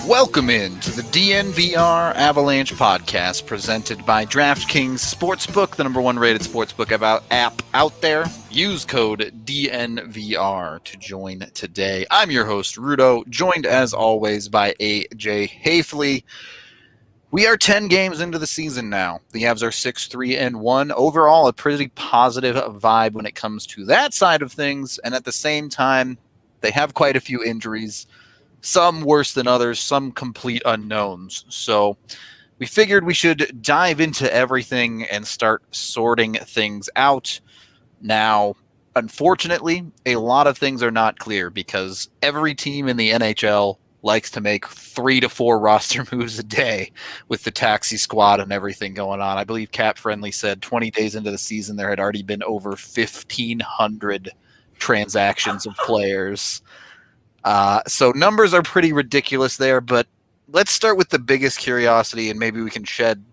Welcome in to the DNVR Avalanche Podcast, presented by DraftKings Sportsbook, the number one rated sportsbook app out there. Use code DNVR to join today. I'm your host, Rudo, joined as always by AJ Hafley. We are 10 games into the season now. The Avs are 6-3-1. Overall, a pretty positive vibe when it comes to that side of things, and at the same time, they have quite a few injuries. Some worse than others, some complete unknowns. So we figured we should dive into everything and start sorting things out. Now, unfortunately, a lot of things are not clear because every team in the NHL likes to make 3 to 4 roster moves a day with the taxi squad and everything going on. I believe Cap Friendly said 20 days into the season there had already been over 1,500 transactions of players. So numbers are pretty ridiculous there, but let's start with the biggest curiosity, and maybe we can shed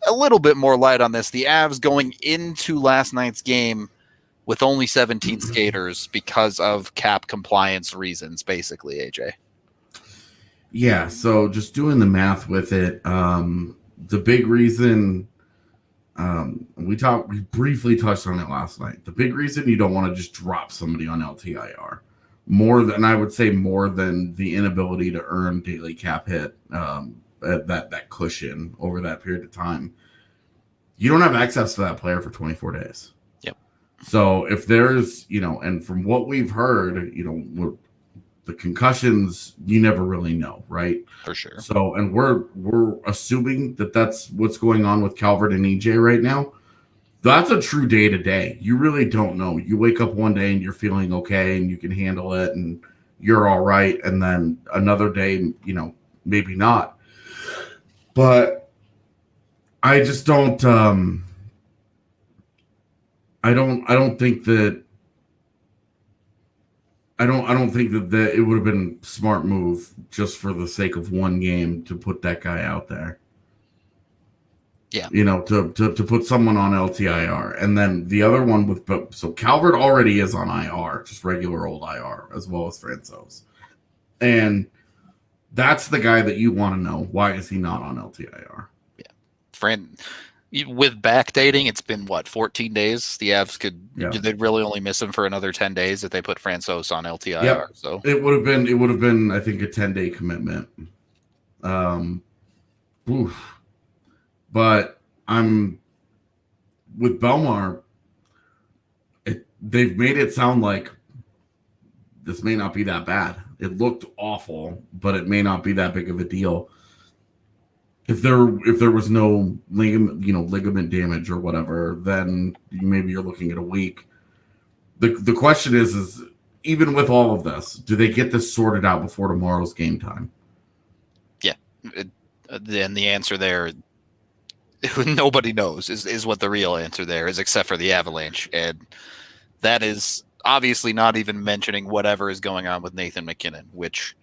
a little bit more light on this. The Avs going into last night's game with only 17 skaters because of cap compliance reasons, basically, AJ. Yeah, so just doing the math with it, the big reason, we briefly touched on it last night. The big reason you don't want to just drop somebody on LTIR, more than the inability to earn daily cap hit, that cushion over that period of time. You don't have access to that player for 24 days. Yep. So if there's, and from what we've heard, the concussions, you never really know, right? For sure. So, and we're assuming that that's what's going on with Calvert and EJ right now. That's a true day-to-day. You really don't know. You wake up one day and you're feeling okay and you can handle it and you're all right. And then another day, maybe not. But I just don't I don't think that it would have been a smart move just for the sake of one game to put that guy out there. Yeah. To put someone on LTIR. And then the other one so Calvert already is on IR, just regular old IR, as well as Francouz. And that's the guy that you want to know. Why is he not on LTIR? Yeah. With backdating, it's been 14 days? The Avs they'd really only miss him for another 10 days if they put Francouz on LTIR. Yep. So it would have been, I think, a 10-day commitment. But I'm with Belmar. They've made it sound like this may not be that bad. It looked awful, but it may not be that big of a deal. If there was no ligament damage or whatever, then maybe you're looking at a week. The question is even with all of this, do they get this sorted out before tomorrow's game time? Yeah, and the answer there, nobody knows is what the real answer there is, except for the Avalanche, and that is obviously not even mentioning whatever is going on with Nathan MacKinnon, which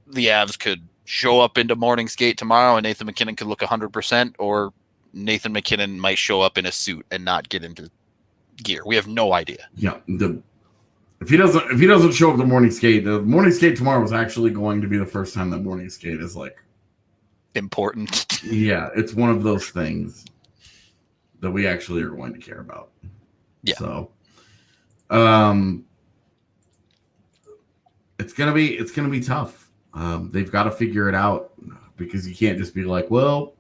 the Avs could show up into morning skate tomorrow and Nathan MacKinnon could look 100%, or Nathan MacKinnon might show up in a suit and not get into gear. We have no idea. Yeah, if he doesn't show up to morning skate, the morning skate tomorrow is actually going to be the first time that morning skate is important. Yeah, it's one of those things that we actually are going to care about. Yeah. So, it's gonna be tough. They've got to figure it out because you can't just be like, well,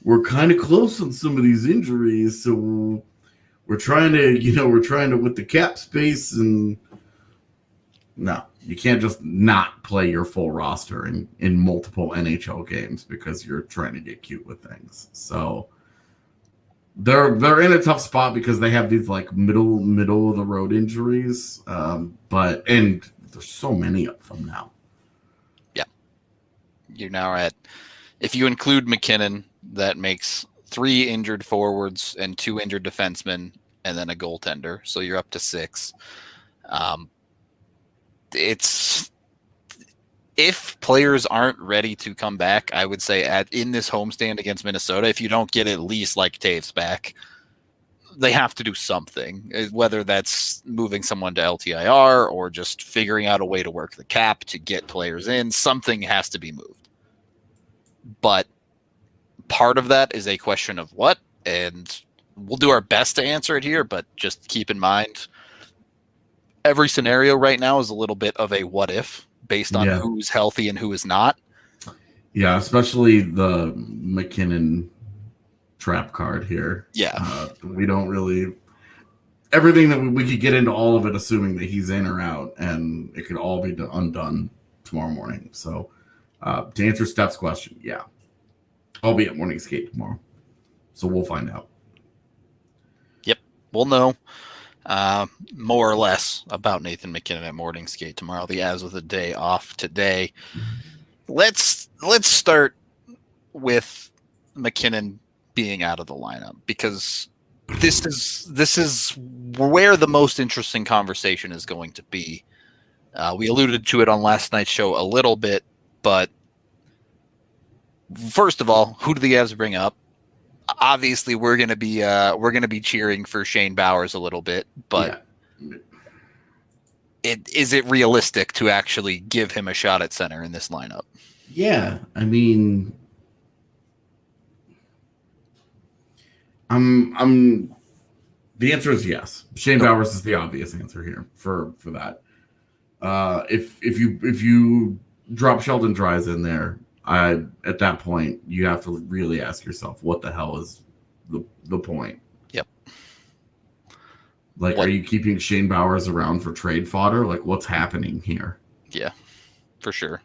we're kind of close on some of these injuries, so we're trying to with the cap space, and no, you can't just not play your full roster in multiple NHL games because you're trying to get cute with things. So they're in a tough spot because they have these middle of the road injuries, and there's so many of them now. Yeah, you're now at, if you include MacKinnon, that makes 3 injured forwards and 2 injured defensemen, and then a goaltender. So you're up to 6. It's, if players aren't ready to come back, I would say in this homestand against Minnesota, if you don't get at least Taves back, they have to do something, whether that's moving someone to LTIR or just figuring out a way to work the cap to get players in. Something has to be moved. but part of that is a question of what, and we'll do our best to answer it here, but just keep in mind every scenario right now is a little bit of a what if based on who's healthy and who is not. Yeah, especially the MacKinnon trap card here. Yeah. We don't really... Everything that we could get into all of it, assuming that he's in or out, and it could all be undone tomorrow morning. So, to answer Steph's question, yeah, I'll be at morning skate tomorrow, so we'll find out. Yep, we'll know more or less about Nathan MacKinnon at morning skate tomorrow. The Avs with a day off today. Let's start with MacKinnon being out of the lineup, because this is where the most interesting conversation is going to be. We alluded to it on last night's show a little bit, but first of all, who do the Avs bring up? Obviously, we're gonna be cheering for Shane Bowers a little bit, but is it realistic to actually give him a shot at center in this lineup? Yeah, I mean, the answer is yes. Shane Bowers is the obvious answer here for that. If you drop Sheldon Dries in there, at that point you have to really ask yourself, what the hell is the point? Yep. Like, are you keeping Shane Bowers around for trade fodder? Like, what's happening here? Yeah, for sure.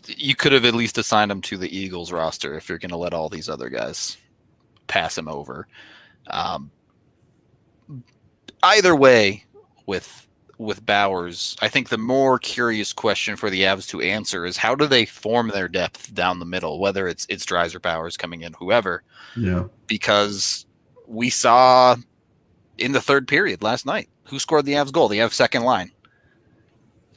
You could have at least assigned him to the Eagles roster if you're going to let all these other guys pass him over. Either way, with Bowers, I think the more curious question for the Avs to answer is, how do they form their depth down the middle, whether it's Dries or Bowers coming in, whoever. Yeah. Because we saw in the third period last night, who scored the Avs goal? The Avs second line.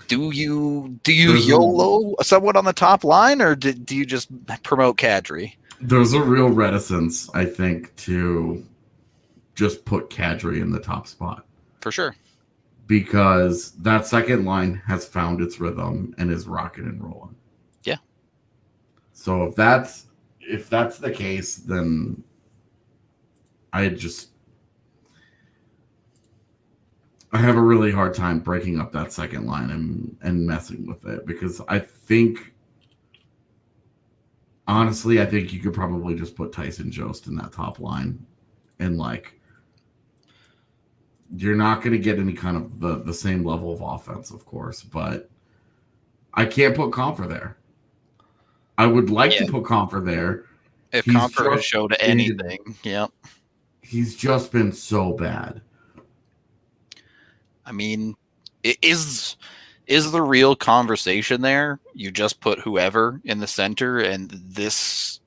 Do you YOLO someone on the top line, or do you just promote Kadri? There's a real reticence, I think, to just put Kadri in the top spot. For sure. Because that second line has found its rhythm and is rocking and rolling. Yeah. So if that's the case, then I have a really hard time breaking up that second line and messing with it, because I think, honestly, I think you could probably just put Tyson Jost in that top line, and like, you're not going to get any kind of the same level of offense, of course, but I can't put Comfer there. I would like to put Comfer there. If Comfer has showed anything, he's just been so bad. I mean, is the real conversation there? You just put whoever in the center, and this,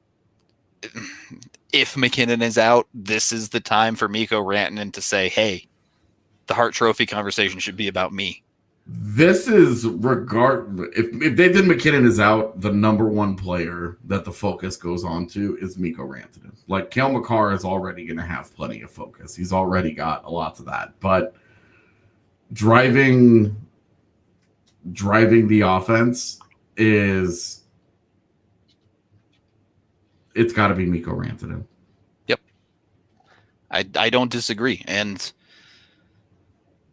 if MacKinnon is out, this is the time for Mikko Rantanen to say, hey, the Hart Trophy conversation should be about me. This is if Nathan MacKinnon is out, the number one player that the focus goes on to is Mikko Rantanen. Like, Cale Makar is already going to have plenty of focus. He's already got a lot of that, but driving the offense it's got to be Mikko Rantanen. Yep. I don't disagree, and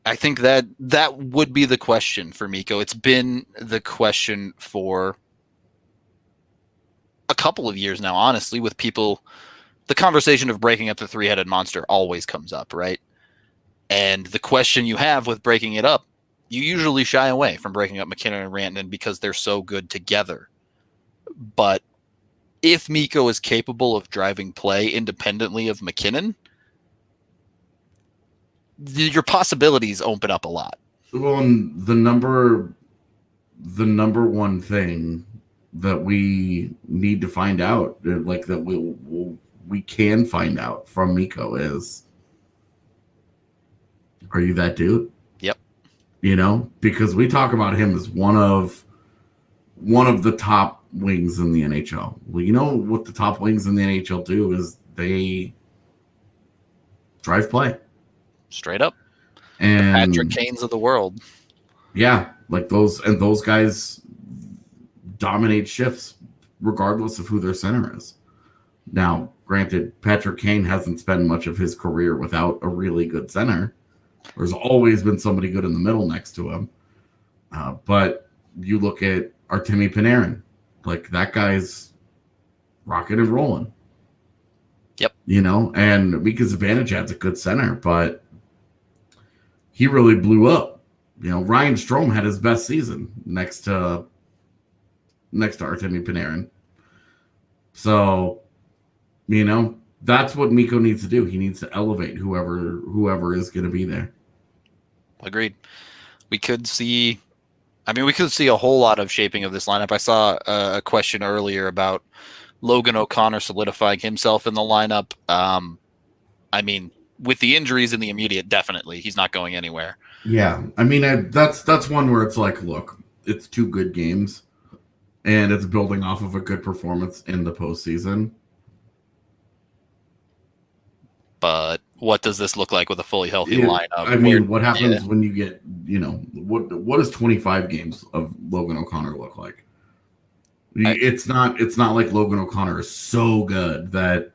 I think that would be the question for Mikko. It's been the question for a couple of years now, honestly, with people. The conversation of breaking up the three-headed monster always comes up, right? And the question you have with breaking it up, you usually shy away from breaking up MacKinnon and Rantanen because they're so good together. But if Mikko is capable of driving play independently of MacKinnon, your possibilities open up a lot. Well, the number one thing that we need to find out, like that we can find out from Mikko, is, are you that dude? Yep. You know, because we talk about him as one of the top wings in the NHL. Well, you know what the top wings in the NHL do is they drive play. Straight up. And the Patrick Kanes of the world. Yeah, like those guys dominate shifts regardless of who their center is. Now, granted, Patrick Kane hasn't spent much of his career without a really good center. There's always been somebody good in the middle next to him. But you look at Artemi Panarin, like that guy's rocking and rolling. Yep. You know, and Mika Zibanejad's a good center, but he really blew up. You know, Ryan Strome had his best season next to Artemi Panarin. So, you know, that's what Mikko needs to do. He needs to elevate whoever is going to be there. Agreed. We could see a whole lot of shaping of this lineup. I saw a question earlier about Logan O'Connor solidifying himself in the lineup. I mean, with the injuries in the immediate, definitely he's not going anywhere. Yeah, I mean, that's one where it's like, look, it's 2 good games, and it's building off of a good performance in the postseason. But what does this look like with a fully healthy lineup? I mean, what happens when you get, you know, what does 25 games of Logan O'Connor look like? It's not like Logan O'Connor is so good that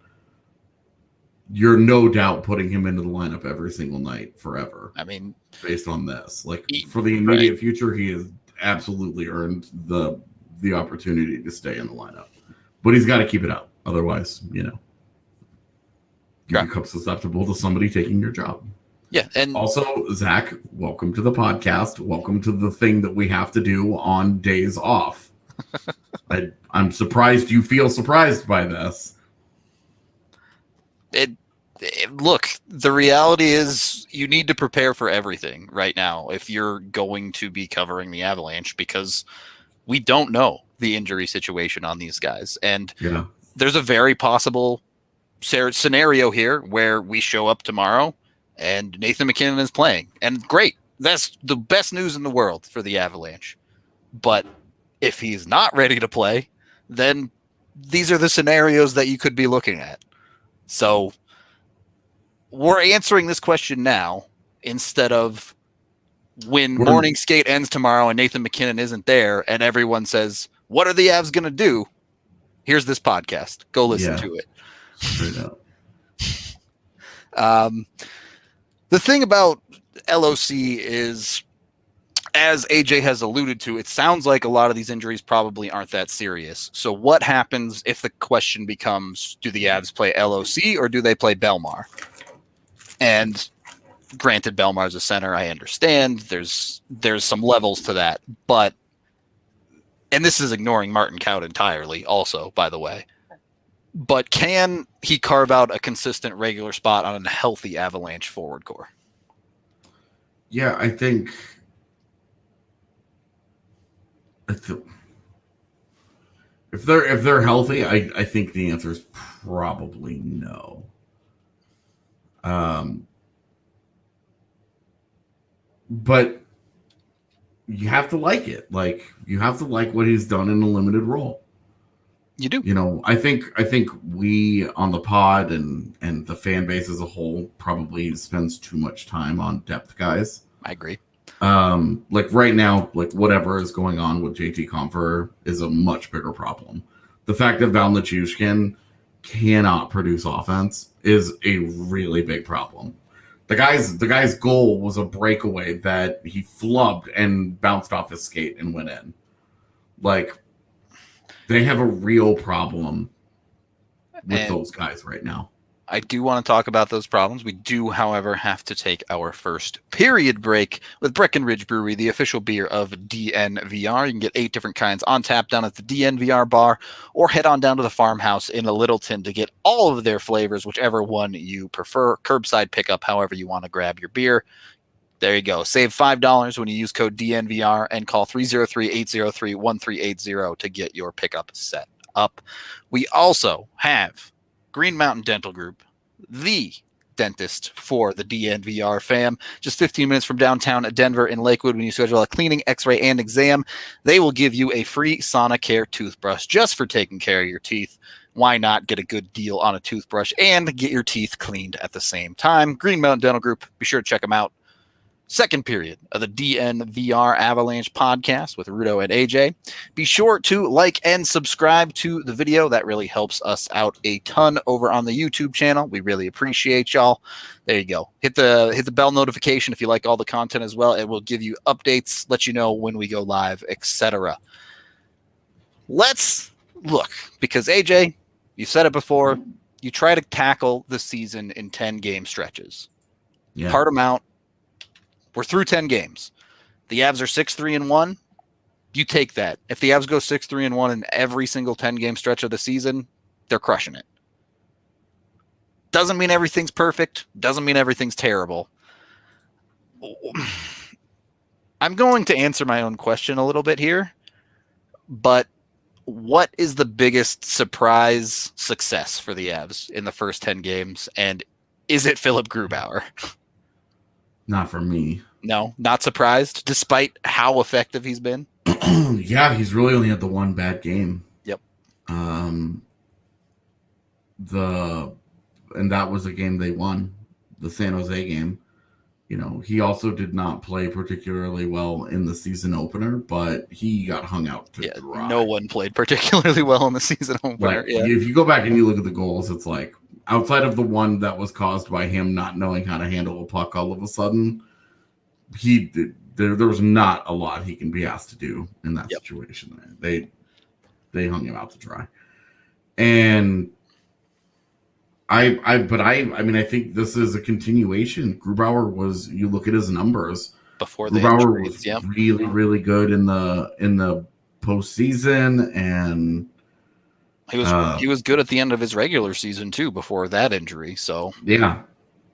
you're no doubt putting him into the lineup every single night forever. I mean, based on this, like for the immediate future, he has absolutely earned the opportunity to stay in the lineup, but he's got to keep it up. Otherwise, you know, you become susceptible to somebody taking your job. Yeah. And also, Zach, welcome to the podcast. Welcome to the thing that we have to do on days off. I'm surprised you feel surprised by this. Look, the reality is you need to prepare for everything right now if you're going to be covering the Avalanche, because we don't know the injury situation on these guys. And there's a very possible scenario here where we show up tomorrow and Nathan MacKinnon is playing. And great. That's the best news in the world for the Avalanche. But if he's not ready to play, then these are the scenarios that you could be looking at. So we're answering this question now instead of when morning skate ends tomorrow and Nathan MacKinnon isn't there and everyone says, what are the Avs going to do? Here's this podcast. Go listen to it. Straight up. The thing about LOC is, as AJ has alluded to, it sounds like a lot of these injuries probably aren't that serious. So what happens if the question becomes, do the Avs play LOC or do they play Belmar? And granted, Belmar's a center. I understand there's some levels to that, but, and this is ignoring Martin Kaut entirely also, by the way, but can he carve out a consistent regular spot on a healthy Avalanche forward core? Yeah, I think if they're healthy, I think the answer is probably no. But you have to like it. Like, you have to like what he's done in a limited role. You do. You know, I think we on the pod and the fan base as a whole probably spends too much time on depth guys. I agree. Like right now, like whatever is going on with JT Compher is a much bigger problem. The fact that Val Nichushkin cannot produce offense is a really big problem. The guy's goal was a breakaway that he flubbed and bounced off his skate and went in. Like, they have a real problem with those guys right now. I do want to talk about those problems. We do, however, have to take our first period break with Breckenridge Brewery, the official beer of DNVR. You can get 8 different kinds on tap down at the DNVR bar, or head on down to the farmhouse in Littleton to get all of their flavors, whichever one you prefer. Curbside pickup, however you want to grab your beer. There you go. Save $5 when you use code DNVR and call 303-803-1380 to get your pickup set up. We also have Green Mountain Dental Group, the dentist for the DNVR fam. Just 15 minutes from downtown Denver in Lakewood. When you schedule a cleaning, x-ray, and exam, they will give you a free Sonicare toothbrush just for taking care of your teeth. Why not get a good deal on a toothbrush and get your teeth cleaned at the same time? Green Mountain Dental Group. Be sure to check them out. second period of the DNVR Avalanche Podcast with Rudo and AJ. Be sure to like and subscribe to the video. That really helps us out a ton over on the YouTube channel. We really appreciate y'all. There you go. Hit the bell notification if you like all the content as well. It will give you updates, let you know when we go live, etc. Let's look, because AJ, you said it before, you try to tackle the season in 10 game stretches. Yeah. Part amount. We're through 10 games. The Avs are 6-3-1. You take that. If the Avs go 6-3-1 in every single 10 game stretch of the season, they're crushing it. Doesn't mean everything's perfect. Doesn't mean everything's terrible. I'm going to answer my own question a little bit here, but what is the biggest surprise success for the Avs in the first 10 games? And is it Philip Grubauer? Not for me. No, not surprised, despite how effective he's been. Yeah, he's really only had the one bad game. Yep. And that was a game they won, the San Jose game. You know, he also did not play particularly well in the season opener, but he got hung out to dry. No one played particularly well in the season opener. Like, if you go back and you look at the goals, it's like, outside of the one that was caused by him not knowing how to handle a puck all of a sudden, there was not a lot he can be asked to do in that situation. They hung him out to dry. And I mean, I think this is a continuation. Grubauer was, you look at his numbers before the Grubauer injuries, was really, really good in the postseason, and he was good at the end of his regular season too before that injury. So yeah,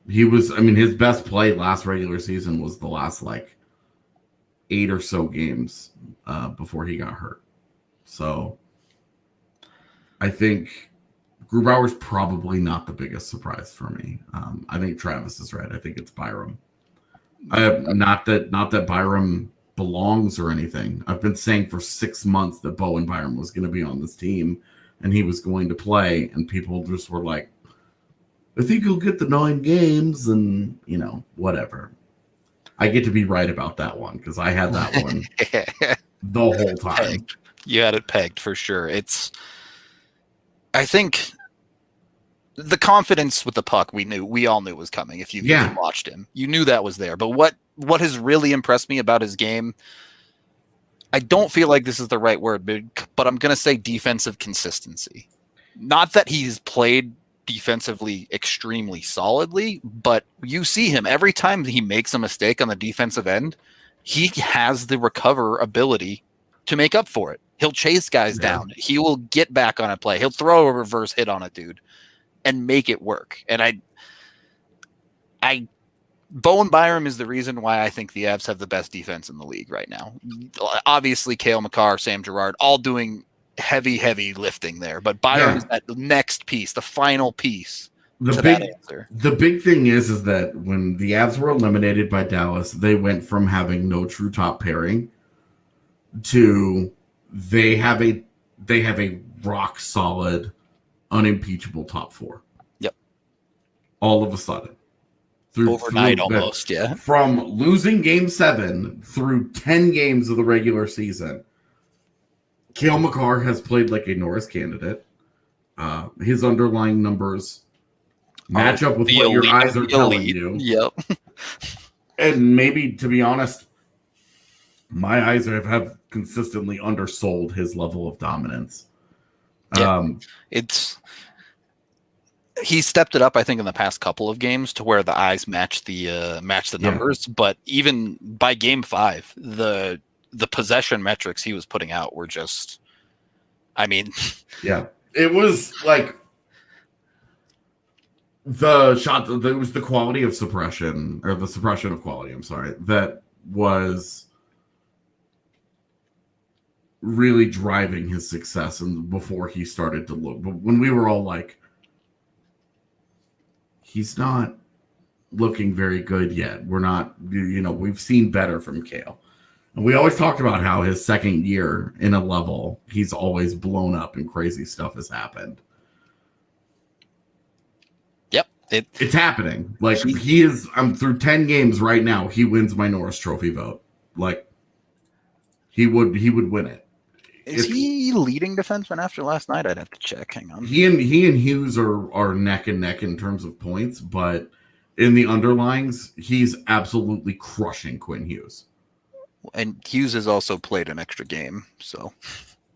he was. I mean, his best play last regular season was the last like 8 or so games before he got hurt. So I think Grubauer's probably not the biggest surprise for me. I think Travis is right. I think it's Byram. Not that Byram belongs or anything. I've been saying for 6 months that Bowen Byram was going to be on this team and he was going to play, and people just were like, I think he'll get the 9 games, and you know, whatever. I get to be right about that one because I had that one the whole time. Pegged. You had it pegged for sure. I think the confidence with the puck, we all knew was coming. If you watched him, you knew that was there. But what has really impressed me about his game, I don't feel like this is the right word, but I'm going to say defensive consistency. Not that he's played defensively extremely solidly, but you see him every time he makes a mistake on the defensive end, he has the recover ability to make up for it. He'll chase guys down. He will get back on a play. He'll throw a reverse hit on a dude and make it work. And Bowen Byram is the reason why I think the Avs have the best defense in the league right now. Obviously, Cale Makar, Sam Girard, all doing heavy lifting there. But Byram is that next piece, the final piece to that answer. The big thing is that when the Avs were eliminated by Dallas, they went from having no true top pairing to they have a rock solid, unimpeachable top 4. Yep. All of a sudden. Overnight almost, yeah. From losing game 7 through 10 games of the regular season, Cale Makar has played like a Norris candidate. His underlying numbers match up with what your eyes are telling you. Yep. And maybe, to be honest, my eyes have consistently undersold his level of dominance. Yeah. He stepped it up, I think, in the past couple of games to where the eyes match the numbers. But even by game 5, the possession metrics he was putting out were just, I mean, yeah, it was like the shot. It was the quality of suppression, or the suppression of quality. I'm sorry, that was really driving his success. And before he started to look, but when we were all like, he's not looking very good yet. We're not, we've seen better from Cale. And we always talked about how his second year in a level, he's always blown up and crazy stuff has happened. Yep. It's happening. Like he is. I'm through 10 games right now. He wins my Norris Trophy vote. Like he would win it. Is he leading defenseman after last night? I'd have to check. Hang on. He and Hughes are neck and neck in terms of points, but in the underlings, he's absolutely crushing Quinn Hughes. And Hughes has also played an extra game, so.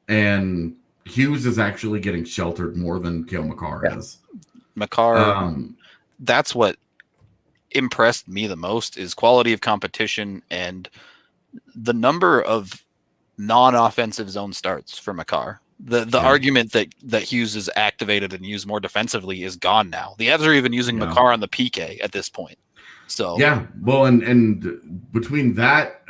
And Hughes is actually getting sheltered more than Cale Makar is. Makar, that's what impressed me the most is quality of competition and the number of non-offensive zone starts for Makar. The argument that Hughes is activated and used more defensively is gone now. The Avs are even using Makar on the PK at this point. So well, and between that,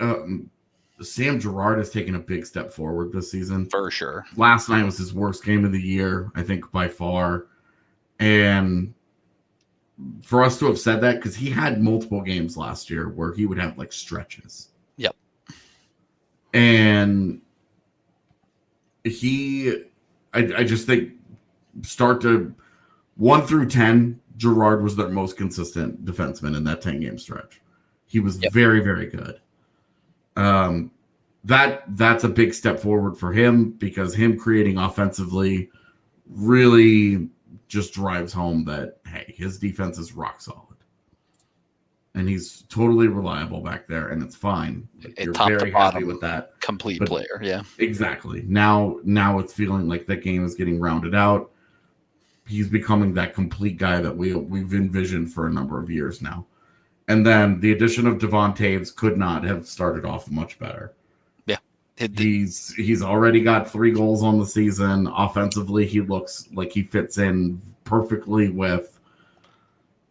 Sam Girard has taken a big step forward this season for sure. Last night was his worst game of the year, I think, by far. And for us to have said that, because he had multiple games last year where he would have like stretches. Yep. And I just think start to 1 through 10, Girard was their most consistent defenseman in that 10-game stretch. He was very, very good. That's a big step forward for him because him creating offensively really just drives home that, hey, his defense is rock solid. And he's totally reliable back there, and it's fine. Like, you're very happy with that. Complete player, yeah. Exactly. Now it's feeling like that game is getting rounded out. He's becoming that complete guy that we've envisioned for a number of years now. And then the addition of Devon Taves could not have started off much better. Yeah. He's already got 3 goals on the season. Offensively, he looks like he fits in perfectly with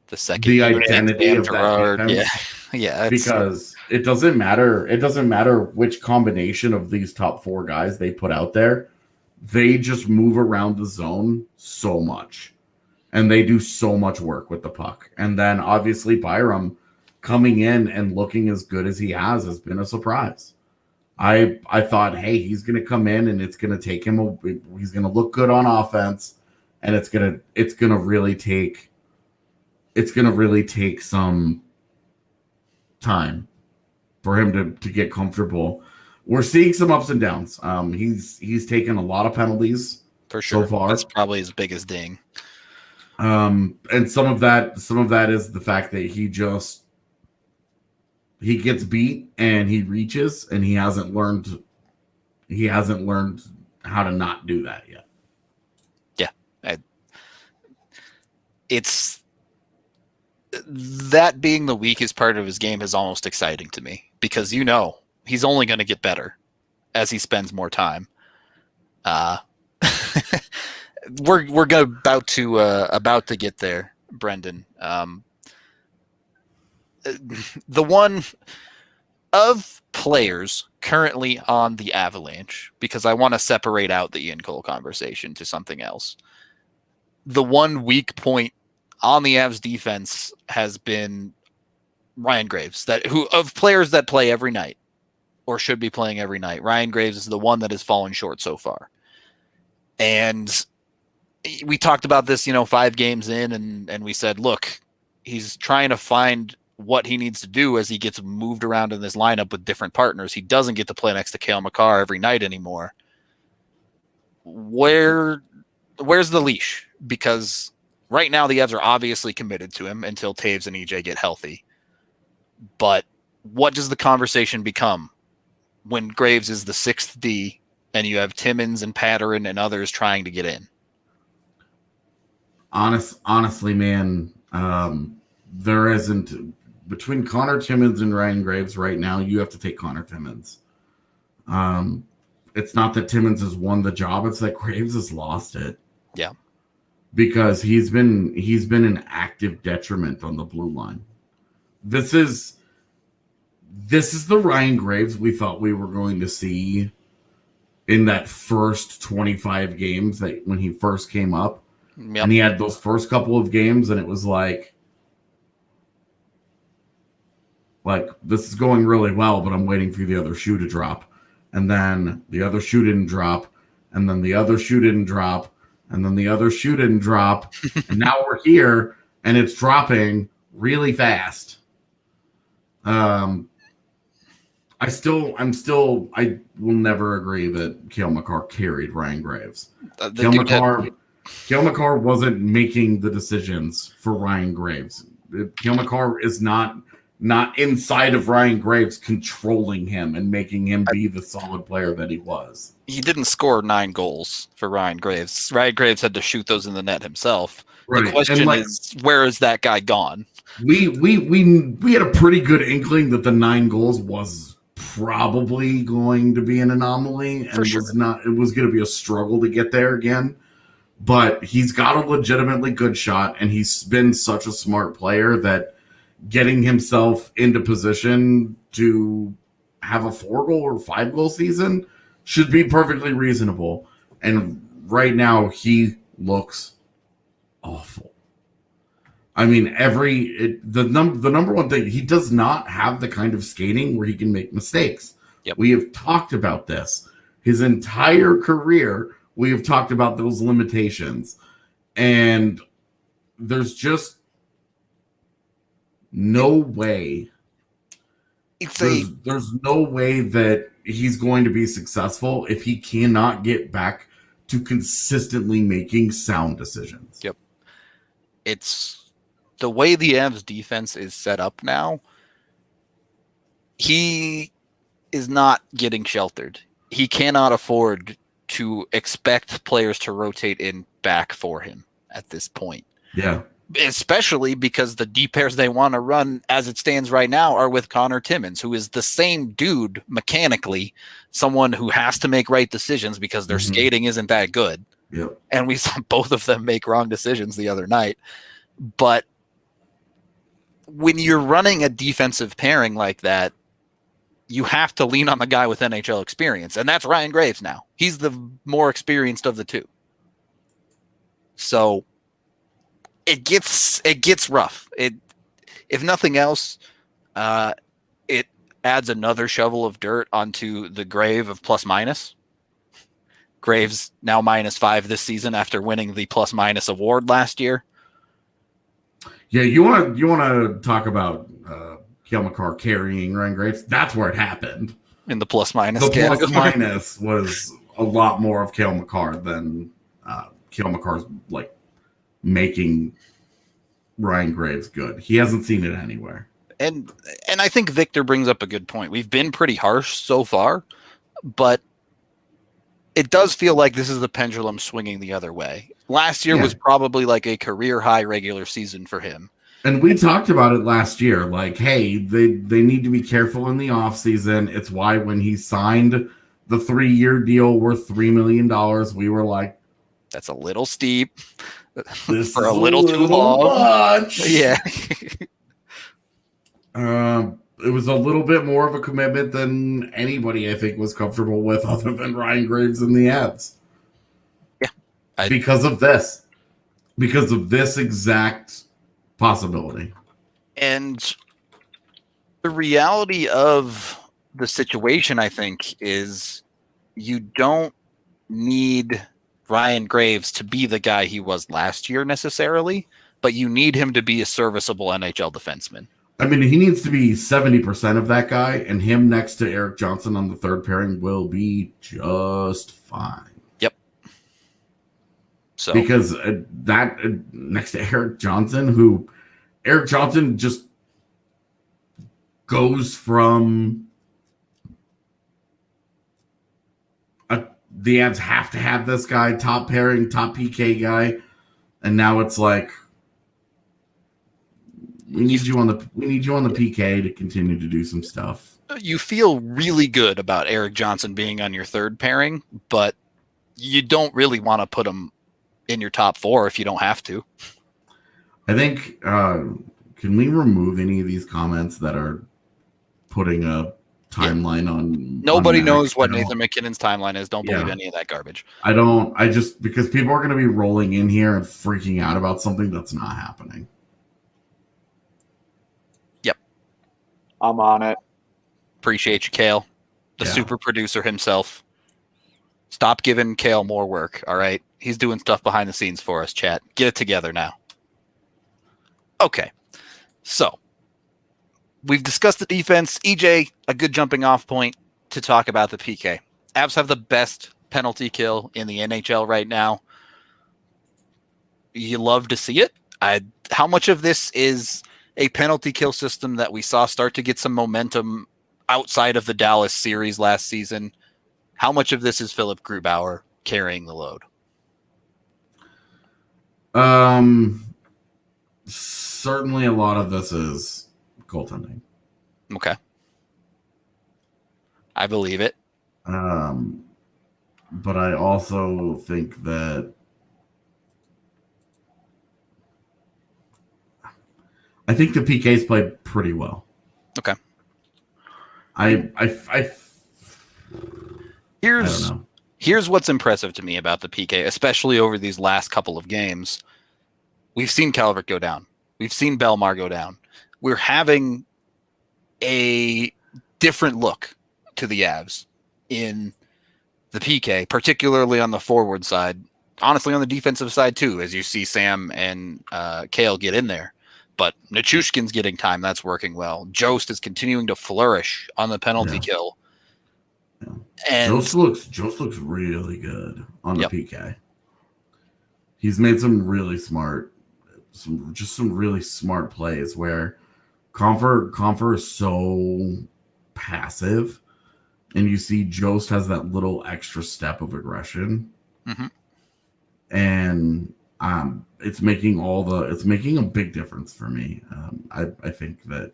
the identity of that defense. Yeah. Because it doesn't matter. It doesn't matter which combination of these top 4 guys they put out there. They just move around the zone so much. And they do so much work with the puck. And then obviously Byram coming in and looking as good as he has been a surprise. I thought, hey, he's going to come in and it's going to take him. He's going to look good on offense, and it's going to really take some time for him to get comfortable. We're seeing some ups and downs. He's taken a lot of penalties for sure. So far. That's probably his biggest ding. And some of that is the fact that he gets beat and he reaches, and he hasn't learned how to not do that yet. Yeah. It's that being the weakest part of his game is almost exciting to me because he's only going to get better as he spends more time. We're about to get there, Brendan. The one of players currently on the Avalanche, because I want to separate out the Ian Cole conversation to something else. The one weak point on the Avs defense has been Ryan Graves, of players that play every night or should be playing every night. Ryan Graves is the one that has fallen short so far. And we talked about this, 5 games in, and we said, look, he's trying to find what he needs to do as he gets moved around in this lineup with different partners. He doesn't get to play next to Cale Makar every night anymore. Where's the leash? Because right now the Avs are obviously committed to him until Taves and EJ get healthy. But what does the conversation become when Graves is the 6th D and you have Timmins and Patterin and others trying to get in? Honestly, man, there isn't. Between Connor Timmins and Ryan Graves right now, you have to take Connor Timmins. It's not that Timmins has won the job; it's that Graves has lost it. Yeah, because he's been an active detriment on the blue line. This is the Ryan Graves we thought we were going to see in that first 25 games that when he first came up. Yep. And he had those first couple of games, and it was like this is going really well, but I'm waiting for the other shoe to drop. And then the other shoe didn't drop, and then the other shoe didn't drop, and then the other shoe didn't drop. And now we're here, and it's dropping really fast. I will never agree that Cale Makar carried Ryan Graves. Cale Makar wasn't making the decisions for Ryan Graves. Cale Makar is not inside of Ryan Graves controlling him and making him be the solid player that he was. He didn't score 9 goals for Ryan Graves. Ryan Graves had to shoot those in the net himself. Right. The question is, where is that guy gone? We had a pretty good inkling that the 9 goals was probably going to be an anomaly, and it was going to be a struggle to get there again. But he's got a legitimately good shot, and he's been such a smart player that getting himself into position to have a 4-goal or 5-goal season should be perfectly reasonable. And right now, he looks awful. I mean, the number one thing, he does not have the kind of skating where he can make mistakes. Yep. We have talked about this. His entire career, we have talked about those limitations. And there's just no way. There's no way that he's going to be successful if he cannot get back to consistently making sound decisions. Yep. It's the way the Avs defense is set up now. He is not getting sheltered. He cannot afford to expect players to rotate in back for him at this point. Yeah. Especially because the D pairs they want to run as it stands right now are with Connor Timmins, who is the same dude mechanically, someone who has to make right decisions because their skating isn't that good. Yep. And we saw both of them make wrong decisions the other night. But when you're running a defensive pairing like that, you have to lean on the guy with NHL experience, and that's Ryan Graves now. He's the more experienced of the two. So it gets rough. If nothing else, it adds another shovel of dirt onto the grave of plus minus. Graves now -5 this season after winning the plus minus award last year. Yeah, you want to talk about Cale Makar carrying Ryan Graves? That's where it happened. In the plus minus. The plus minus was a lot more of Cale Makar than Cale Makar's like making Ryan Graves good. He hasn't seen it anywhere. And I think Victor brings up a good point. We've been pretty harsh so far, but it does feel like this is the pendulum swinging the other way. Last year was probably like a career high regular season for him. And we talked about it last year. Like, hey, they need to be careful in the offseason. It's why when he signed the 3-year deal worth $3 million, we were like, that's a little steep. This for a little too long. Much. Yeah. It was a little bit more of a commitment than anybody, I think, was comfortable with other than Ryan Graves and the Avs. Yeah. Because of this exact possibility. And the reality of the situation, I think, is you don't need Ryan Graves to be the guy he was last year necessarily, but you need him to be a serviceable NHL defenseman. I mean, he needs to be 70% of that guy, and him next to Erik Johnson on the third pairing will be just fine. Yep. So because that next to Erik Johnson just goes from the Avs have to have this guy, top pairing, top PK guy, and now it's like we need you on the PK to continue to do some stuff. You feel really good about Erik Johnson being on your third pairing, but you don't really want to put him in your top 4 if you don't have to. I think can we remove any of these comments that are putting a timeline on? Nobody knows what Nathan MacKinnon's timeline is. Don't believe any of that garbage. I just because people are going to be rolling in here and freaking out about something that's not happening. Yep. I'm on it. Appreciate you, Cale, the super producer himself. Stop giving Cale more work, all right? He's doing stuff behind the scenes for us, chat. Get it together now. Okay, so we've discussed the defense. EJ, a good jumping off point to talk about the PK. Avs have the best penalty kill in the NHL right now. You love to see it. How much of this is a penalty kill system that we saw start to get some momentum outside of the Dallas series last season? How much of this is Philip Grubauer carrying the load? Certainly a lot of this is goaltending. Okay. I believe it. But I also think that the PK's played pretty well. Okay. I don't know. Here's what's impressive to me about the PK, especially over these last couple of games. We've seen Calvert go down. We've seen Belmar go down. We're having a different look to the Avs in the PK, particularly on the forward side. Honestly, on the defensive side, too, as you see Sam and Kale get in there. But Nichushkin's getting time. That's working well. Jost is continuing to flourish on the penalty kill. Yeah. And Jost looks really good on the PK. He's made some really smart, some really smart plays where Comfer is so passive, and you see Jost has that little extra step of aggression, and it's making a big difference for me. I think that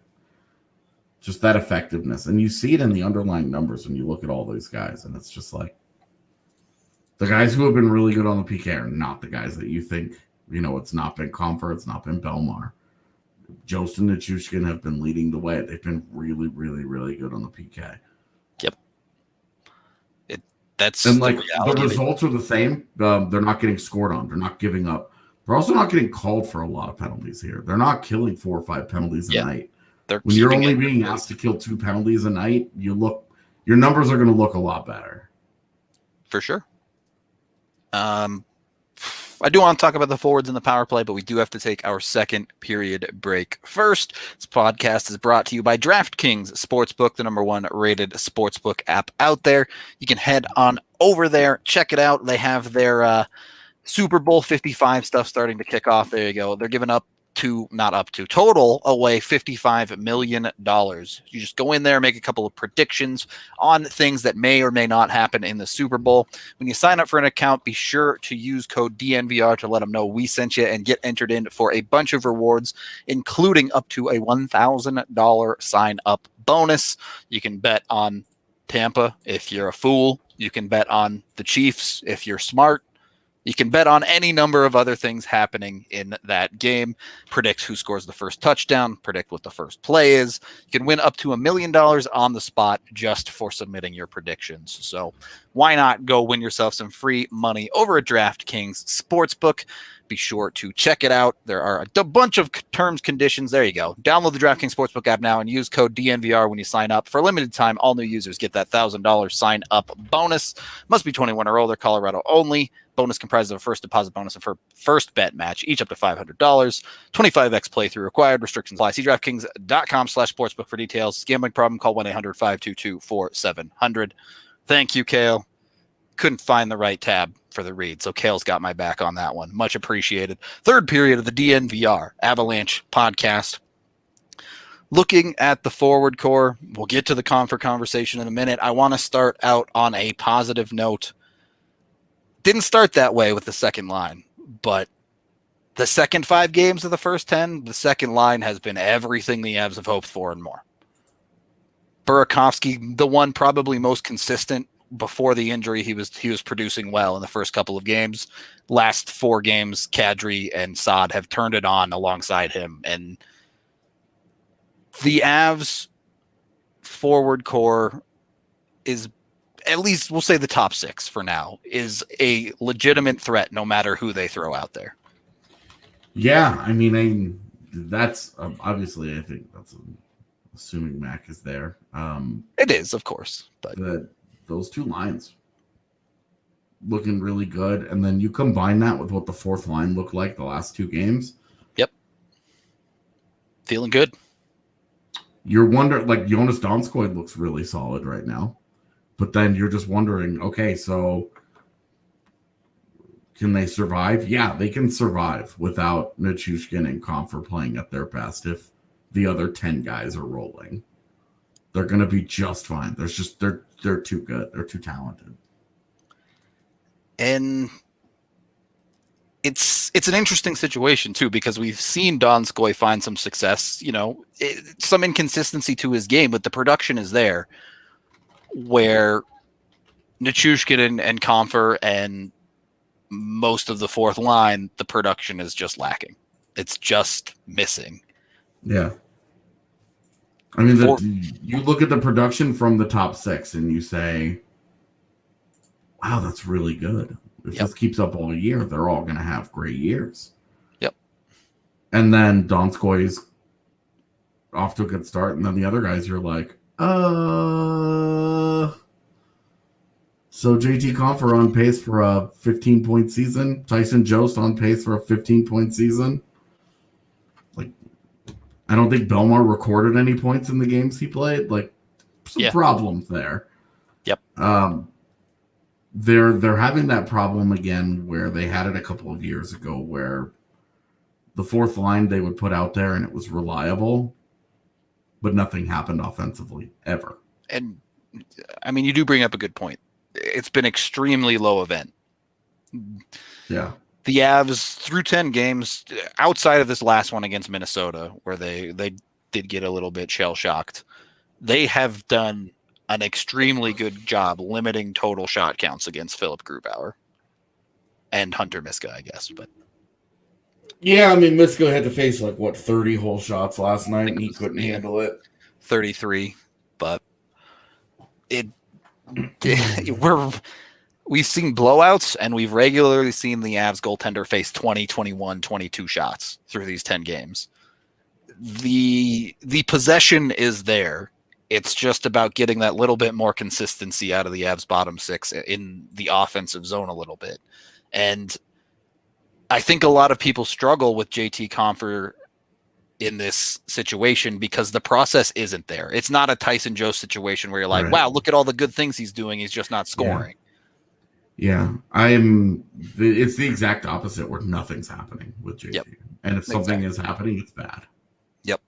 just that effectiveness, and you see it in the underlying numbers when you look at all these guys, and it's just like the guys who have been really good on the PK are not the guys that you think. It's not been Comfer, it's not been Belmar. Jost and Nichushkin have been leading the way. They've been really, really, really good on the PK. Yep. The results are the same. They're not getting scored on. They're not giving up. They're also not getting called for a lot of penalties here. They're not killing 4 or 5 penalties a night. When you're only being asked to kill 2 penalties a night, your numbers are going to look a lot better. For sure. I do want to talk about the forwards and the power play, but we do have to take our second period break first. This podcast is brought to you by DraftKings Sportsbook, the #1 rated sportsbook app out there. You can head on over there, check it out. They have their Super Bowl 55 stuff starting to kick off. There you go. They're giving total away $55 million. You just go in there, make a couple of predictions on things that may or may not happen in the Super Bowl. When you sign up for an account, be sure to use code DNVR to let them know we sent you and get entered in for a bunch of rewards, including up to a $1,000 sign-up bonus. You can bet on Tampa if you're a fool. You can bet on the Chiefs if you're smart. You can bet on any number of other things happening in that game. Predict who scores the first touchdown. Predict what the first play is. You can win up to $1 million on the spot just for submitting your predictions. So why not go win yourself some free money over at DraftKings Sportsbook? Be sure to check it out. There are a bunch of terms, conditions. There you go. Download the DraftKings Sportsbook app now and use code DNVR when you sign up. For a limited time, all new users get that $1,000 sign-up bonus. Must be 21 or older, Colorado only. Bonus comprised of a first deposit bonus and for first bet match, each up to $500. 25x playthrough required. Restrictions apply. See DraftKings.com/sportsbook for details. Gambling problem? Call 1-800-522-4700. Thank you, Kale. Couldn't find the right tab for the read, so Kale's got my back on that one. Much appreciated. Third period of the DNVR Avalanche podcast. Looking at the forward core, we'll get to the conversation in a minute. I want to start out on a positive note. Didn't start that way with the second line, but the second 5 games of the first 10, the second line has been everything the Avs have hoped for and more. Burakovsky, the one probably most consistent before the injury, he was producing well in the first couple of games. Last 4 games, Kadri and Saad have turned it on alongside him, and the Avs forward core is, at least we'll say the top 6 for now, is a legitimate threat no matter who they throw out there. Yeah, I mean that's obviously, I think that's assuming MacK is there. It is, of course, but those 2 lines looking really good, and then you combine that with what the fourth line looked like the last 2 games. Yep. Feeling good. You're wondering, like, Jonas Donskoy looks really solid right now. But then you're just wondering, okay, so can they survive? Yeah, they can survive without Nichushkin and Comfer playing at their best if the other 10 guys are rolling. They're going to be just fine. They're too good. They're too talented. And it's an interesting situation, too, because we've seen Donskoy find some success, some inconsistency to his game, but the production is there, where Nichushkin and Comfer and most of the fourth line, the production is just lacking. It's just missing. Yeah. I mean, you look at the production from the top 6 and you say, wow, that's really good. If this keeps up all year, they're all going to have great years. Yep. And then Donskoy's off to a good start. And then the other guys, you're like, so JT Compher on pace for a 15-point season. Tyson Jost on pace for a 15-point season. Like, I don't think Belmar recorded any points in the games he played. Like, some problems there. Yep. They're having that problem again where they had it a couple of years ago where the fourth line they would put out there and it was reliable, but nothing happened offensively ever. And, I mean, you do bring up a good point. It's been extremely low event. Yeah. The Avs, through 10 games, outside of this last one against Minnesota, where they did get a little bit shell-shocked, they have done an extremely good job limiting total shot counts against Philip Grubauer and Hunter Miska, I guess. But yeah, I mean, Miska had to face 30 whole shots last night, and he couldn't handle it. 33, but we've seen blowouts, and we've regularly seen the Avs goaltender face 20, 21, 22 shots through these 10 games. The possession is there. It's just about getting that little bit more consistency out of the Avs bottom 6 in the offensive zone a little bit. And I think a lot of people struggle with JT Compher in this situation because the process isn't there. It's not a Tyson Jost situation where you're like, wow, look at all the good things he's doing. He's just not scoring. Yeah. It's the exact opposite where nothing's happening with JT. Yep. And if something is happening, it's bad. Yep.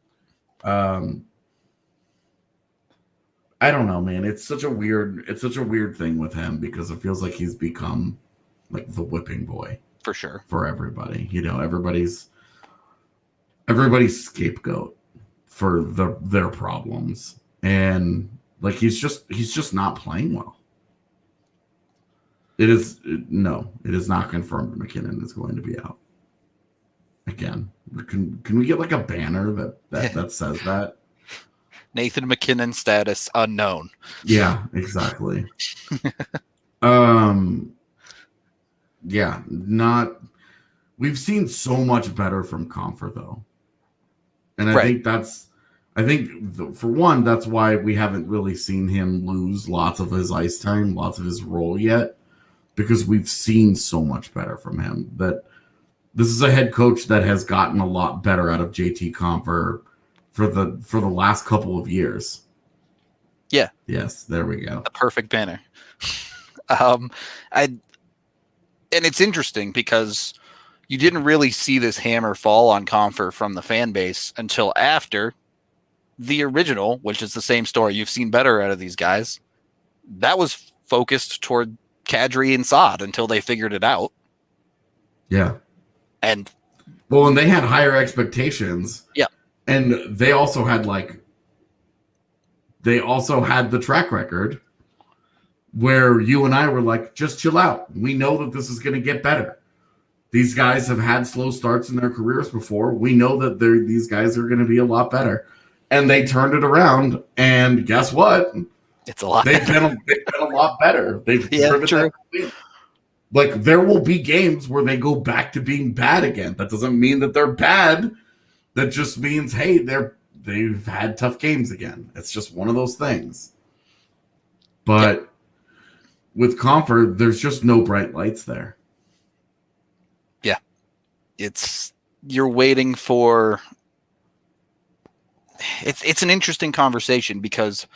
I don't know, man. It's such a weird thing with him because it feels like he's become like the whipping boy. For sure. For everybody. Everybody's scapegoat for their problems. And he's just not playing well. It is not confirmed MacKinnon is going to be out. Again. Can we get a banner that says that? Nathan MacKinnon status unknown. Yeah, exactly. We've seen so much better from Compher though. And I think for one, that's why we haven't really seen him lose lots of his ice time, lots of his role yet, because we've seen so much better from him. That this is a head coach that has gotten a lot better out of JT Compher for the last couple of years. Yeah. Yes, there we go. A perfect banner. And it's interesting because you didn't really see this hammer fall on Compher from the fan base until after the original, which is the same story. You've seen better out of these guys. That was focused toward Kadri and Saad until they figured it out. Yeah. And they had higher expectations. Yeah. And they also had the track record where you and I were like, just chill out. We know that this is going to get better. These guys have had slow starts in their careers before. We know that these guys are going to be a lot better. And they turned it around. And guess what? It's a lot. They've been a lot better. They've driven true. that. There will be games where they go back to being bad again. That doesn't mean that they're bad. That just means, hey, they've had tough games again. It's just one of those things. But with Compher, there's just no bright lights there. Yeah. You're waiting for it's an interesting conversation because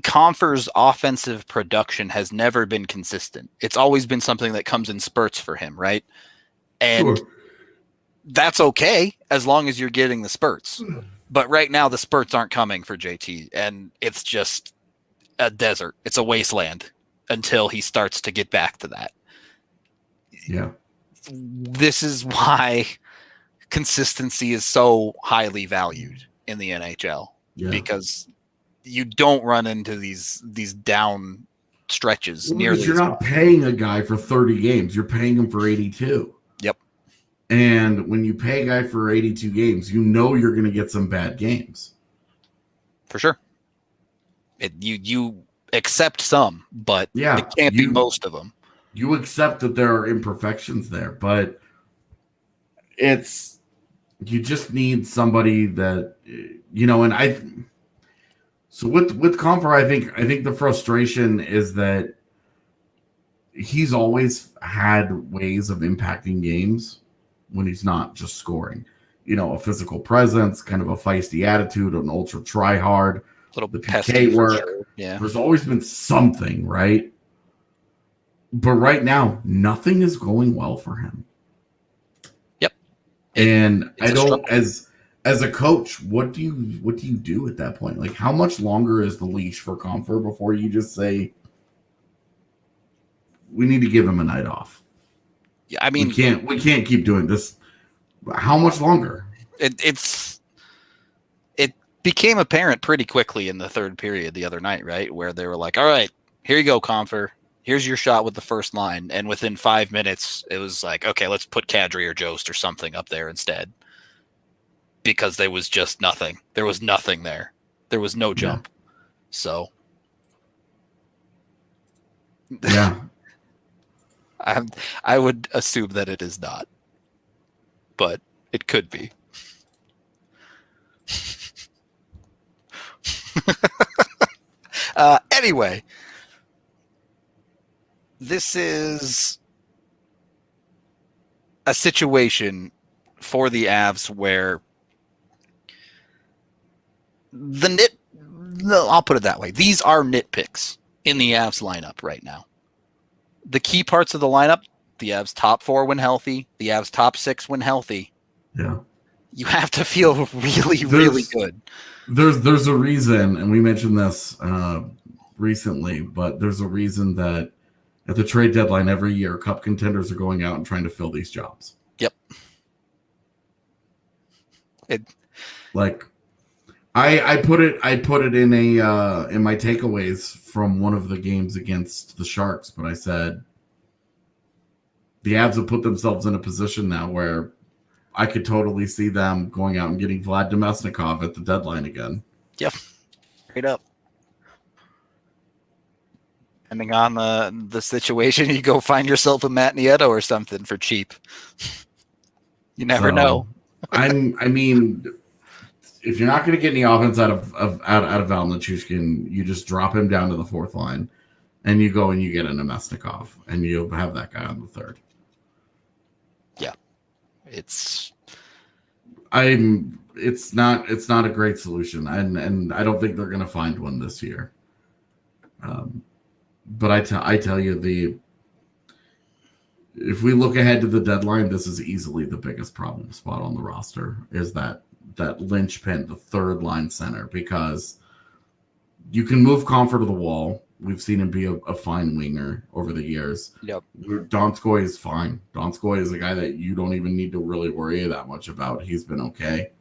Compher's offensive production has never been consistent. It's always been something that comes in spurts for him, right? And Sure. that's okay as long as you're getting the spurts. But right now the spurts aren't coming for JT, and it's just a desert. It's a wasteland until he starts to get back to that. Yeah. This is why consistency is so highly valued in the NHL, because you don't run into these down stretches nearly. Because you're not paying a guy for 30 games. You're paying him for 82. Yep. And when you pay a guy for 82 games, you know you're going to get some bad games. For sure. You accept some, but it can't be most of them. You accept that there are imperfections there, but you just need somebody that, and so with Compher, I think the frustration is that he's always had ways of impacting games when he's not just scoring. A physical presence, kind of a feisty attitude, an ultra try hard, little the pesky PK work. Sure. Yeah. There's always been something, right? But right now, nothing is going well for him. Yep. And I don't, as a coach, what do you do at that point? Like, how much longer is the leash for Compher before you just say, we need to give him a night off? Yeah, I mean, we can't keep doing this. How much longer? It became apparent pretty quickly in the third period the other night, right? Where they were like, all right, here you go, Compher. Here's your shot with the first line. And within 5 minutes, it was like, okay, let's put Kadri or Jost or something up there instead. Because there was just nothing. There was nothing there. There was no jump. Yeah. So. Yeah. I would assume that it is not. But it could be. Anyway. This is a situation for the Avs where I'll put it that way. These are nitpicks in the Avs lineup right now. The key parts of the lineup, the Avs top 4 when healthy, the Avs top 6 when healthy. Yeah. You have to feel really good. There's a reason, and we mentioned this recently, but there's a reason that at the trade deadline every year, cup contenders are going out and trying to fill these jobs. Yep. I put it in in my takeaways from one of the games against the Sharks, but I said the Avs have put themselves in a position now where I could totally see them going out and getting Vlad Domesnikov at the deadline again. Yep. Straight up. Depending on the situation, you go find yourself a Matt Nieto or something for cheap. You never know. I mean, if you're not going to get any offense out of Val Nichushkin, you just drop him down to the fourth line, and you go and you get a Nemesnikov, and you have that guy on the third. Yeah, it's not a great solution, and I don't think they're going to find one this year. But I tell you, if we look ahead to the deadline, this is easily the biggest problem spot on the roster, is that linchpin, the third line center, because you can move Compher to the wall. We've seen him be a fine winger over the years. Yep. Donskoy is fine. Donskoy is a guy that you don't even need to really worry that much about. He's been okay.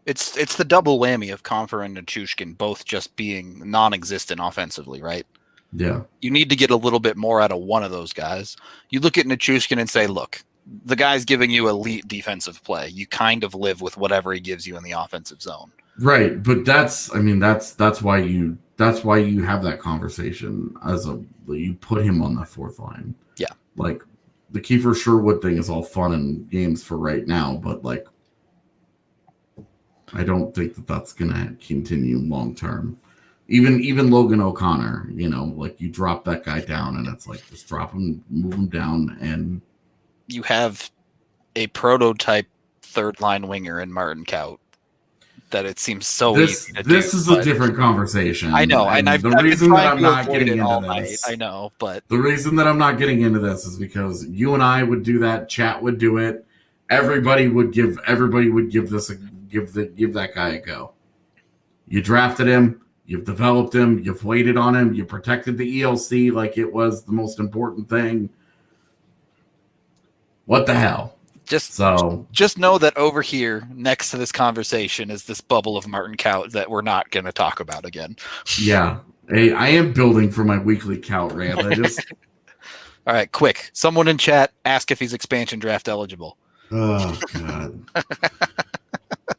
It's the double whammy of Compher and Nichushkin both just being non-existent offensively, right? Yeah. You need to get a little bit more out of one of those guys. You look at Nichushkin and say, look, the guy's giving you elite defensive play. You kind of live with whatever he gives you in the offensive zone. Right, but that's why you have that conversation you put him on that fourth line. Yeah. Like the Kiefer Sherwood thing is all fun and games for right now, but like I don't think that's going to continue long term. Even Logan O'Connor, like you drop that guy down and it's like just drop him, move him down, and you have a prototype third line winger in Martin Kaut. that it seems so This easy to this do, is but a different conversation. I know, and I've the been reason that trying I'm to not avoid getting it all into night. this, I know, but the reason that I'm not getting into this is because you and I would do that. Chat would do it. Everybody would give that guy a go. You drafted him. You've developed him. You've waited on him. You protected the ELC like it was the most important thing. What the hell? just know that over here, next to this conversation, is this bubble of Martin Kaut that we're not going to talk about again. Yeah. Hey, I am building for my weekly Kaut rant. All right, quick. Someone in chat ask if he's expansion draft eligible. Oh, God.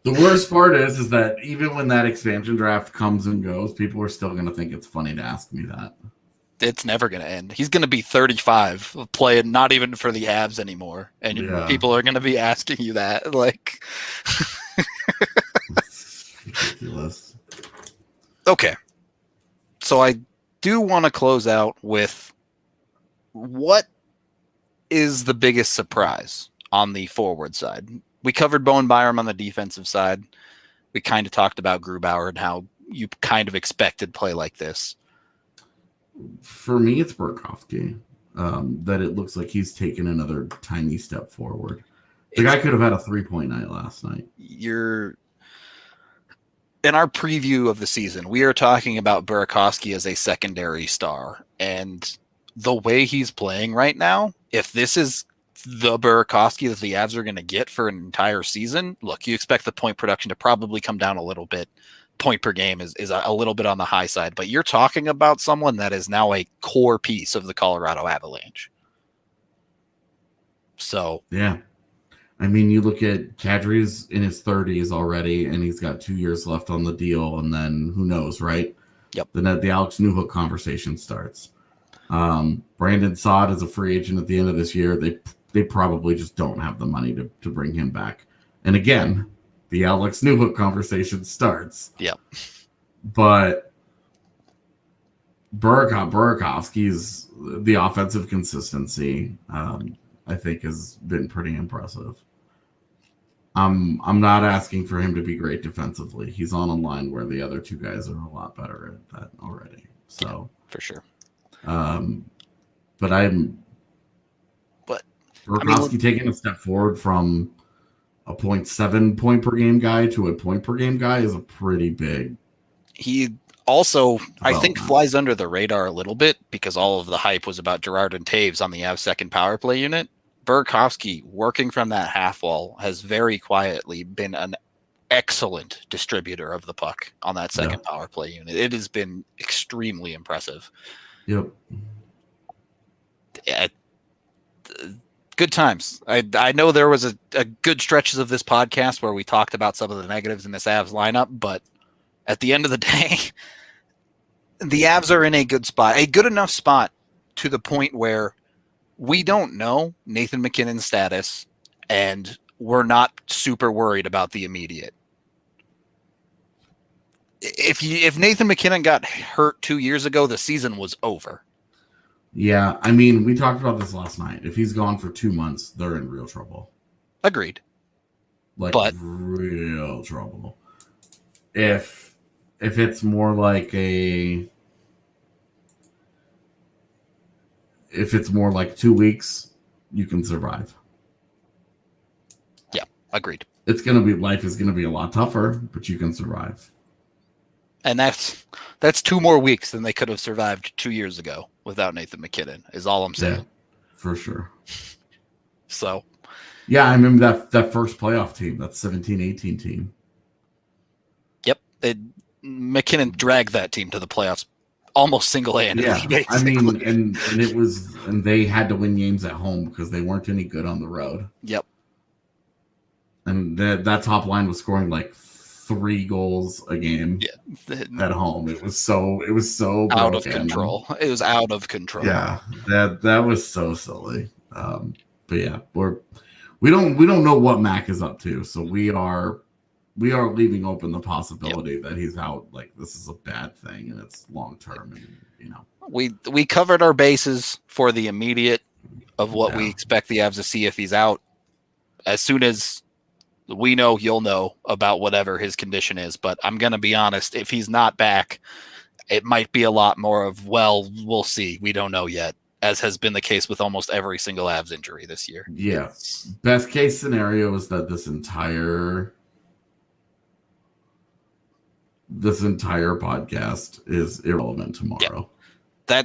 The worst part is that even when that expansion draft comes and goes, people are still going to think it's funny to ask me that. It's never going to end. He's going to be 35, playing not even for the Avs anymore, and people are going to be asking you that. Like, it's ridiculous. Okay, so I do want to close out with what is the biggest surprise on the forward side. We covered Bowen Byram on the defensive side. We kind of talked about Grubauer and how you kind of expected play like this. For me, it's Burakovsky. That it looks like he's taken another tiny step forward. The guy could have had a 3-point night last night. In our preview of the season, we are talking about Burakovsky as a secondary star. And the way he's playing right now, if this is the Burakovsky that the Avs are going to get for an entire season, look, you expect the point production to probably come down a little bit. Point per game is a little bit on the high side, but you're talking about someone that is now a core piece of the Colorado Avalanche. So yeah, I mean, you look at Kadri's in his 30s already, and he's got 2 years left on the deal, and then who knows, right? Yep. Then the Alex Newhook conversation starts. Brandon Saad is a free agent at the end of this year. They probably just don't have the money to bring him back. And again, the Alex Newhook conversation starts. Yep. But Burakovsky's the offensive consistency, I think, has been pretty impressive. I'm not asking for him to be great defensively. He's on a line where the other two guys are a lot better at that already. So yeah, for sure. But Burakovsky taking a step forward from a 0.7 point per game guy to a point per game guy is a pretty big. He also, I think, flies under the radar a little bit because all of the hype was about Gerard and Taves on the Avs second power play unit. Burakovsky, working from that half wall, has very quietly been an excellent distributor of the puck on that second power play unit. It has been extremely impressive. Yep. Yeah, good times. I know there was a good stretches of this podcast where we talked about some of the negatives in this Avs lineup, but at the end of the day, the Avs are in a good spot, a good enough spot to the point where we don't know Nathan MacKinnon's status, and we're not super worried about the immediate. If Nathan MacKinnon got hurt 2 years ago, the season was over. Yeah, I mean, we talked about this last night. If he's gone for 2 months, they're in real trouble. Agreed. Real trouble. If it's more like 2 weeks, you can survive. Yeah, agreed. Life is gonna be a lot tougher, but you can survive. And that's 2 more weeks than they could have survived 2 years ago without Nathan MacKinnon, is all I'm saying. Yeah, for sure. So. Yeah, I remember that first playoff team, that 17-18 team. Yep. MacKinnon dragged that team to the playoffs almost single-handedly. Yeah, basically. I mean, and they had to win games at home because they weren't any good on the road. Yep. And that top line was scoring like 3 goals a game at home. It was so out of control. It was out of control. Yeah, that was so silly. But yeah, we don't know what MacK is up to, so we are leaving open the possibility that he's out. Like, this is a bad thing and it's long term, and we covered our bases for the immediate of what we expect the Avs to see if he's out. As soon as we know you'll know about whatever his condition is. But I'm going to be honest, if he's not back, it might be a lot more of, well, we'll see. We don't know yet, as has been the case with almost every single Avs injury this year. Yeah. Best case scenario is that this entire podcast is irrelevant tomorrow. Yeah.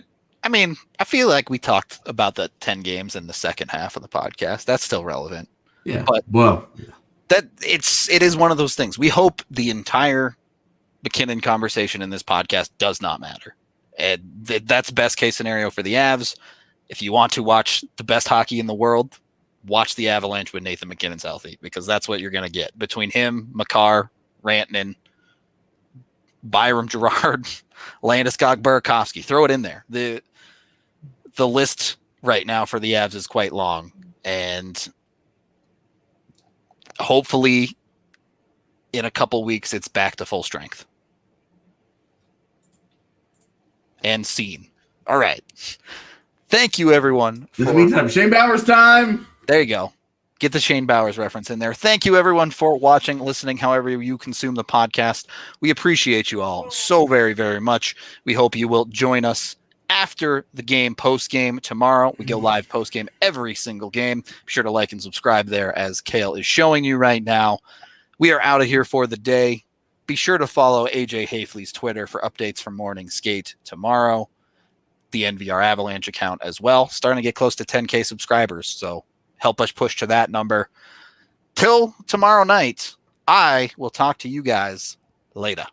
I feel like we talked about the 10 games in the second half of the podcast. That's still relevant. Yeah. But yeah. it is one of those things. We hope the entire MacKinnon conversation in this podcast does not matter. And that's best case scenario for the Avs. If you want to watch the best hockey in the world, watch the Avalanche when Nathan MacKinnon's healthy, because that's what you're going to get between him, Makar, Rantanen, Byram Girard, Landeskog, Burakovsky. Throw it in there. The list right now for the Avs is quite long, and hopefully in a couple weeks it's back to full strength. And scene. All right. Thank you, everyone. In the meantime, Shane Bowers time. There you go. Get the Shane Bowers reference in there. Thank you, everyone, for watching, listening, however you consume the podcast. We appreciate you all so very, very much. We hope you will join us after the game, post-game tomorrow. We go live post-game every single game. Be sure to like and subscribe there, as Kale is showing you right now. We are out of here for the day. Be sure to follow AJ Hafley's Twitter for updates from Morning Skate tomorrow. The DNVR Avalanche account as well. Starting to get close to 10K subscribers, so help us push to that number. Till tomorrow night, I will talk to you guys later.